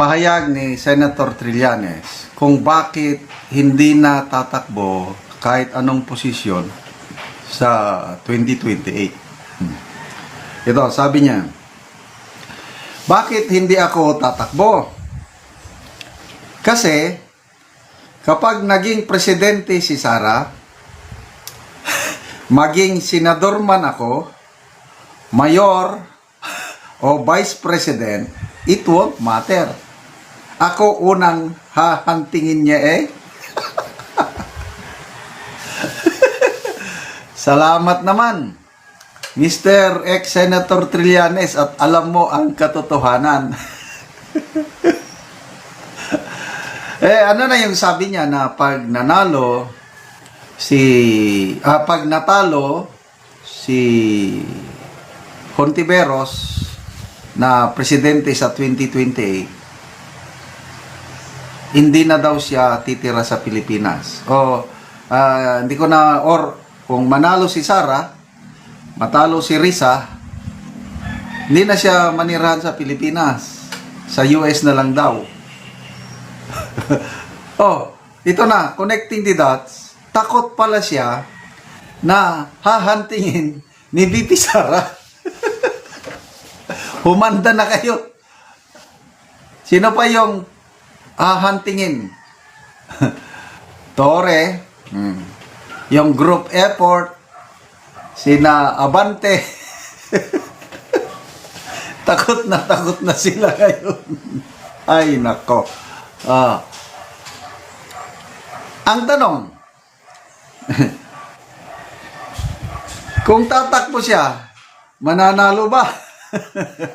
Pahayag ni Senator Trillanes kung bakit hindi na tatakbo kahit anong posisyon sa 2028. Ito, sabi niya, bakit hindi ako tatakbo? Kasi kapag naging presidente si Sara, maging senador man ako, mayor o vice president, it won't matter. Ako unang hahantingin niya eh. Salamat naman, Mr. Ex-Senator Trillanes, at alam mo ang katotohanan. Ano na yung sabi niya na pag natalo si Hontiveros na presidente sa 2028, hindi na daw siya titira sa Pilipinas. Hindi ko na, or kung manalo si Sara, matalo si Risa, hindi na siya manirahan sa Pilipinas. Sa US na lang daw. Ito na, connecting the dots. Takot pala siya na hahantingin ni VP Sara. Humanda na kayo. Sino pa yung hahantingin? Tore, yung group effort, sina Abante. takot na sila ngayon. Ay, nako. Ang tanong, kung tatakbo siya, mananalo ba?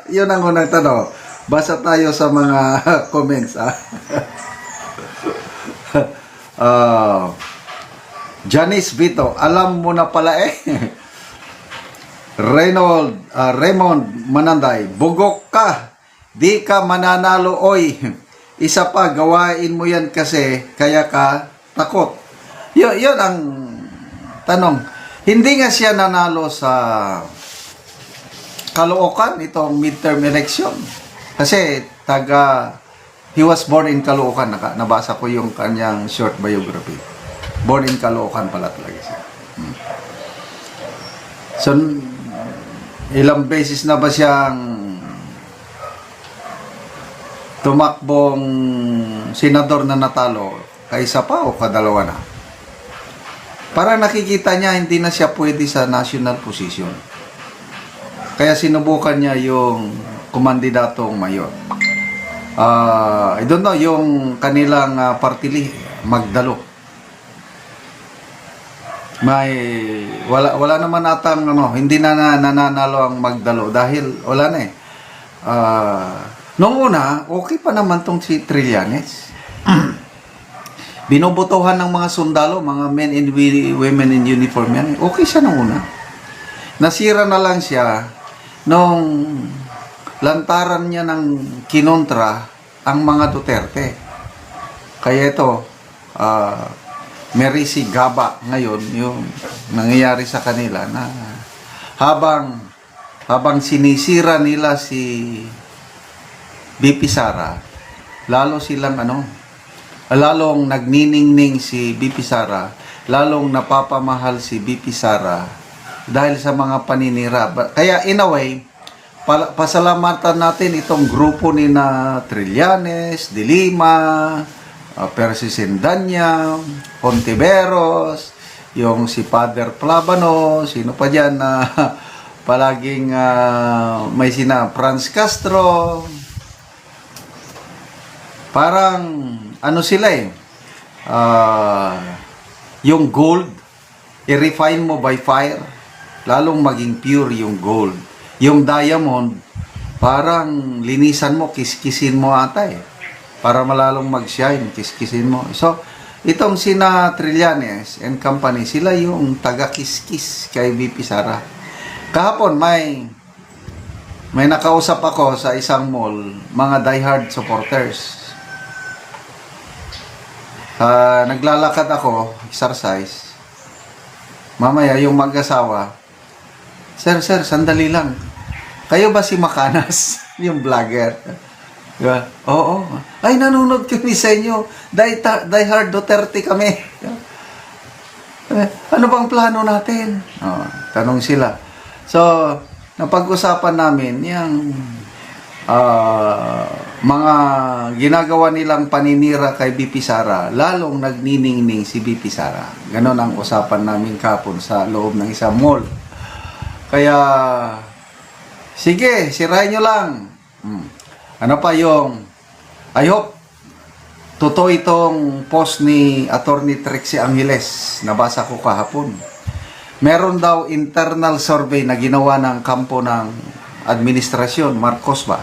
Yun ang unang tanong. Basa tayo sa mga comments. Janice Vito, alam mo na pala eh. Raymond Mananday, bugok ka. Di ka mananalo, oy. Isa pa, gawain mo yan kasi kaya ka takot. Yun ang tanong. Hindi nga siya nanalo sa Caloocan, itong midterm election. Kasi he was born in Caloocan. Nabasa ko yung kanyang short biography. Born in Caloocan pala talaga siya. So, ilang beses na ba siyang tumakbong senador na natalo? Kaisa pa o kadalawa na? Para nakikita niya hindi na siya pwede sa national position. Kaya sinubukan niya yung kumandidatong mayor. I don't know, yung kanilang party list, Magdalo. Wala naman atang hindi na nananalo ang Magdalo dahil wala na eh. Noong una, okay pa naman tong si Trillanes. Binobotohan ng mga sundalo, mga men and women in uniform yan. Okay siya noong una. Nasira na lang siya nung lantaran niya ng kinontra ang mga Duterte. Kaya ito, Merisi Gaba ngayon, yung nangyayari sa kanila na habang sinisira nila si VP Sara, lalong nagniningning si VP Sara, lalong napapamahal si VP Sara dahil sa mga paninira. Kaya in a way, pasalamatan natin itong grupo ni na Trillanes, De Lima, Persis Indanya, Hontiveros, yung si Father Plabano, sino pa dyan na palaging may Franz Castro. Parang sila eh, yung gold, i-refine mo by fire, lalong maging pure yung gold. Yung diamond, parang linisan mo, kiskisin mo ata eh. Para malalong mag-shine, kiskisin mo. So, itong sina Trillanes and company, sila yung taga-kiskis kay VP Sara. Kahapon, may nakausap ako sa isang mall, mga diehard supporters. Naglalakad ako, exercise. Mamaya, yung mag-asawa, Sir, sandali lang. Kayo ba si Makanas? Yung vlogger. Diba? Oo. Ay, nanonood kami sa inyo. Die hard Duterte kami. Ano bang plano natin? Oh, tanong sila. So, napag-usapan namin yung mga ginagawa nilang paninira kay BP Sara, lalong nagniningning si BP Sara. Ganon ang usapan namin kapon sa loob ng isang mall. Kaya, sige, sirain nyo lang. Ano pa yung, I hope, totoo itong post ni Attorney Trixie Angeles, nabasa ko kahapon. Meron daw internal survey na ginawa ng kampo ng administrasyon, Marcos ba?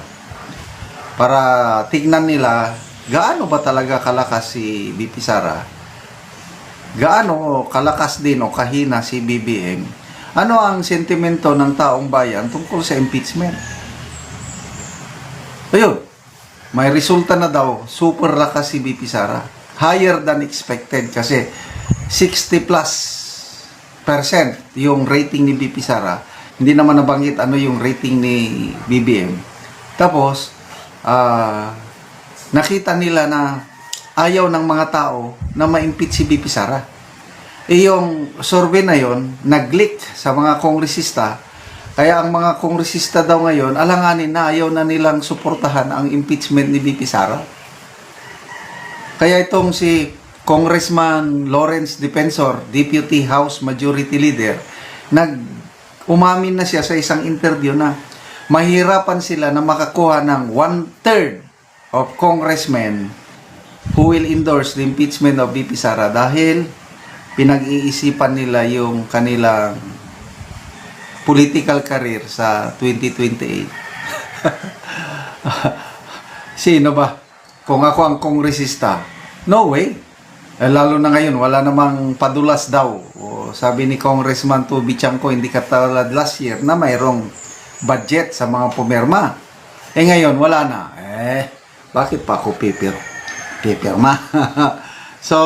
Para tignan nila, gaano ba talaga kalakas si BP Sara? Gaano kalakas din o kahina si BBM? Ano ang sentimento ng taong bayan tungkol sa impeachment? Ayun, may resulta na daw, super lakas si BP Sara. Higher than expected kasi 60 plus percent yung rating ni BP Sara. Hindi naman nabanggit ano yung rating ni BBM. Tapos, nakita nila na ayaw ng mga tao na ma-impeach si BP Sara. Yung survey na yon nag-leak sa mga kongresista. Kaya ang mga kongresista daw ngayon, alanganin na ayaw na nilang suportahan ang impeachment ni BP Sara. Kaya itong si Congressman Lawrence Defensor, Deputy House Majority Leader, umamin na siya sa isang interview na mahirapan sila na makakuha ng 1/3 of congressmen who will endorse the impeachment of BP Sara dahil pinag-iisipan nila yung kanilang political career sa 2028. Sino ba? Kung ako ang kongresista, no way. Lalo na ngayon, wala namang padulas daw. O, sabi ni Congressman Toby Chanco, hindi katulad last year na mayroong budget sa mga pumirma. Ngayon, wala na. Bakit pa ako pipirma? So,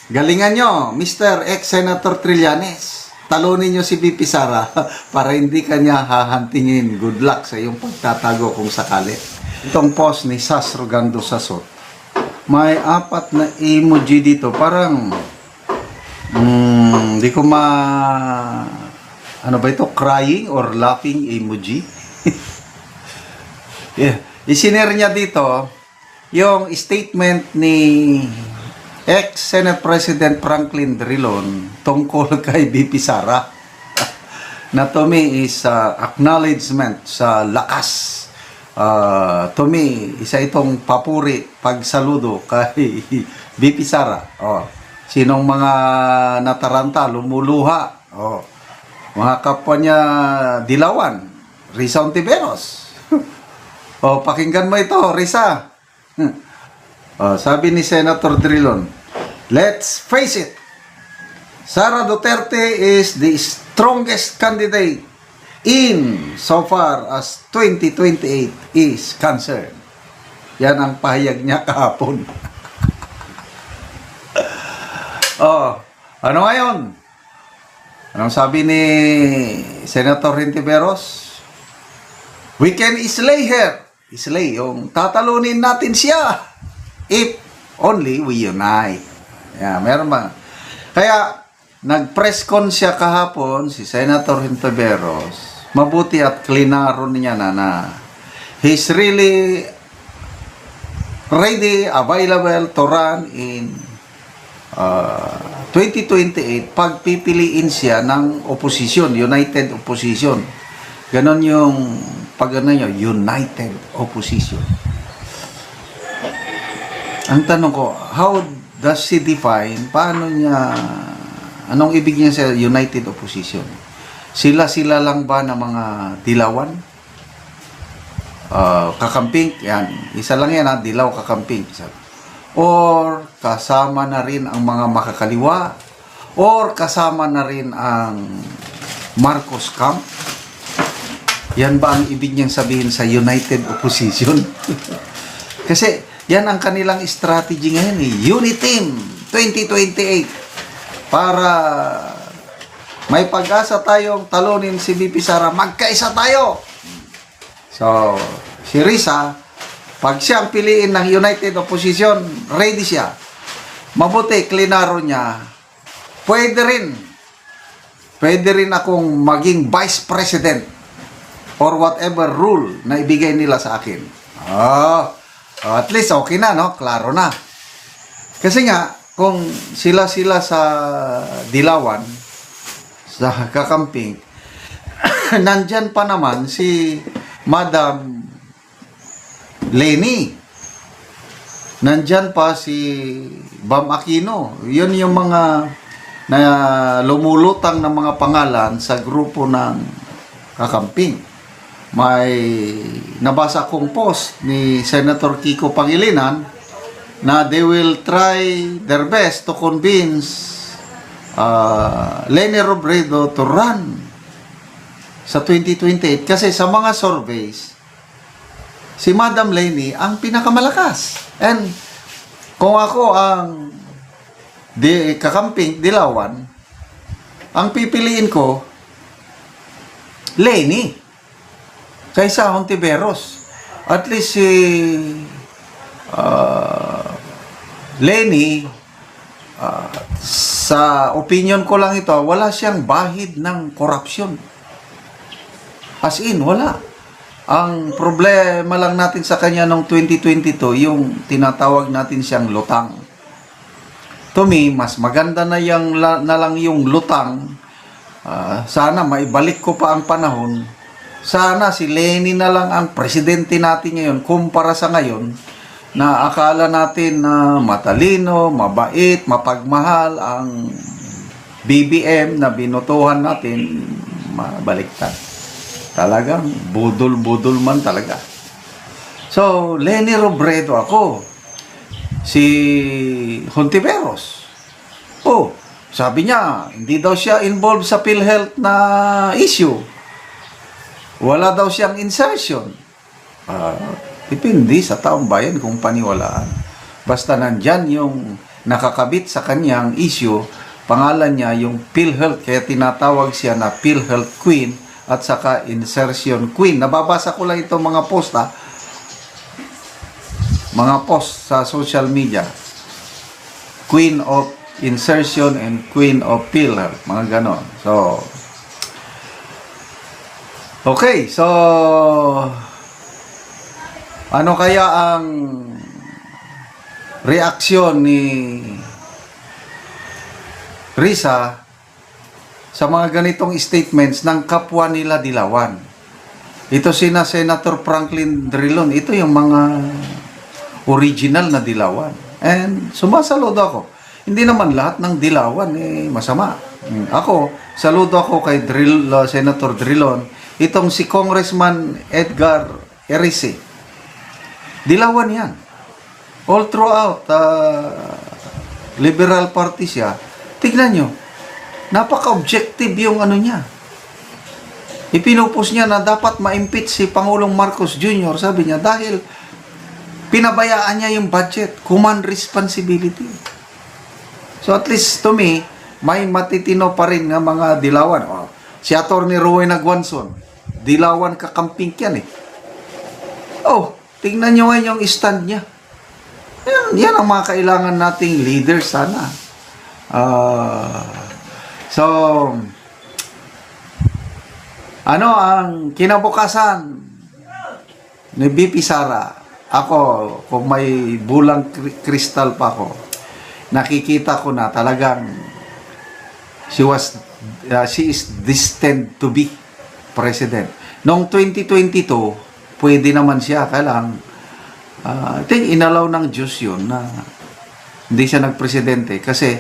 galingan nyo, Mr. Ex-Senator Trillanes. Talunin nyo si BP Sara para hindi kanya hahantingin. Good luck sa iyong pagtatago kung sakali. Itong post ni Sas Rogando Sasot, may 4 na emoji dito. Parang, di ko ano ba ito? Crying or laughing emoji? Yeah. Isinare niya dito yung statement ni ex-Senate President Franklin Drilon tungkol kay BP Sara na to me is acknowledgement sa lakas. To me, isa itong papuri, pagsaludo kay BP Sara. Sinong mga nataranta, lumuluha. Mga kapwa niya dilawan, Risa Ontiveros. Pakinggan mo ito, Risa. Sabi ni Senator Drilon, let's face it, Sara Duterte is the strongest candidate in so far as 2028 is concerned. Yan ang pahayag niya kahapon. Ano ngayon? Anong sabi ni Senator Ontiveros? We can slay her. Slay, yung tatalunin natin siya. If only we unite. Meron ba? Kaya, nag-press con siya kahapon, si Senator Ontiveros. Mabuti at klinaro niya na he's really ready, available to run in 2028 pag pipiliin siya ng opposition, united opposition. Ganon yung united opposition. Ang tanong ko, how does she define, anong ibig niya sa united opposition? Sila lang ba na mga dilawan? Kakamping, yan. Isa lang yan, dilaw, kakamping. Or kasama na rin ang mga makakaliwa? Or kasama na rin ang Marcos camp? Yan ba ang ibig niyang sabihin sa united opposition? Kasi, yan ang kanilang strategy ngayon Uniteam 2028. Para may pag-asa tayong talunin si BP Sara, magkaisa tayo. So, si Risa, Pag siya ang piliin ng United Opposition, ready siya. Mabuti, klinaro niya. Pwede rin akong maging vice president or whatever rule na ibigay nila sa akin. At least okay na, no? Klaro na. Kasi nga, kung sila sa Dilawan, sa kakamping, nandyan pa naman si Madam Leni. Nandyan pa si Bam Aquino. Yun yung mga na lumulutang ng mga pangalan sa grupo ng kakamping. May nabasa kong post ni Senator Kiko Pangilinan na they will try their best to convince Leni Robredo to run sa 2028 kasi sa mga surveys si Madam Leni ang pinakamalakas. And kung ako ang kakamping Dilawan, ang pipiliin ko Leni kaysa Hontiveros. At least si Leni, sa opinion ko lang ito, wala siyang bahid ng korupsyon. As in, wala. Ang problema lang natin sa kanya noong 2022, yung tinatawag natin siyang lutang. To me, mas maganda na lang yung lutang. Sana maibalik ko pa ang panahon. Sana si Leni na lang ang presidente natin ngayon kumpara sa ngayon na akala natin na matalino, mabait, mapagmahal ang BBM na binutuhan natin, mabaliktad. Talagang budol-budol man talaga. So, Leni Robredo ako. Si Hontiveros. Sabi niya, hindi daw siya involved sa PhilHealth na issue. Wala daw siyang insertion. Depende sa taong bayan kung paniwalaan. Basta nandyan yung nakakabit sa kanyang issue, pangalan niya yung PhilHealth, kaya tinatawag siya na PhilHealth Queen at saka Insertion Queen. Nababasa ko lang itong mga post mga post sa social media. Queen of Insertion and Queen of PhilHealth, mga ganon. So, okay, so ano kaya ang reaksyon ni Risa sa mga ganitong statements ng kapwa nila Dilawan? Ito sina Senator Franklin Drilon, ito yung mga original na Dilawan. And sumasaludo ako. Hindi naman lahat ng Dilawan masama. Ako, saludo ako kay Senator Drilon. Itong si Congressman Edgar Erice. Dilawan yan. All throughout, Liberal Party siya. Tignan nyo, napaka-objective yung ano niya. Ipinupos niya na dapat ma-impeach si Pangulong Marcos Jr. Sabi niya, dahil pinabayaan niya yung budget, command responsibility. So at least to me, may matitino pa rin ng mga Dilawan. Si Atty. Rowena Guanzon, Dilawan kakamping yan tingnan nyo ngayon yung stand niya. Yan ang mga kailangan nating leader sana. So, ano ang kinabukasan ni BP Sara? Ako, kung may bulang kristal pa ako, nakikita ko na talagang she is destined to be president. Noong 2022, pwede naman siya, kailang I think inalaw ng Diyos yun na hindi siya nagpresidente kasi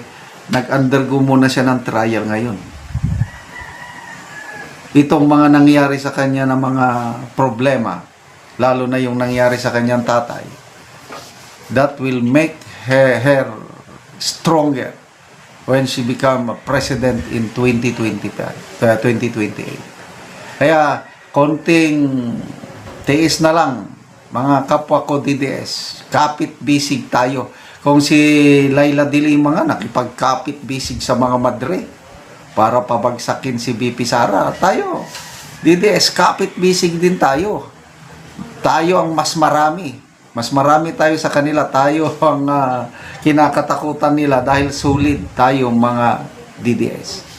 nag-undergo muna siya ng trial ngayon. Itong mga nangyari sa kanya na mga problema, lalo na yung nangyari sa kanyang tatay, that will make her stronger when she become a president in 2028. Kaya konting tiis na lang, mga kapwa ko DDS, kapit-bisig tayo. Kung si Laila de Lima nga nakipagkapit-bisig sa mga madre para pabagsakin si BP Sara, tayo DDS, kapit-bisig din tayo. Tayo ang mas marami Mas marami tayo sa kanila. Tayo ang kinakatakutan nila dahil solid tayo mga DDS.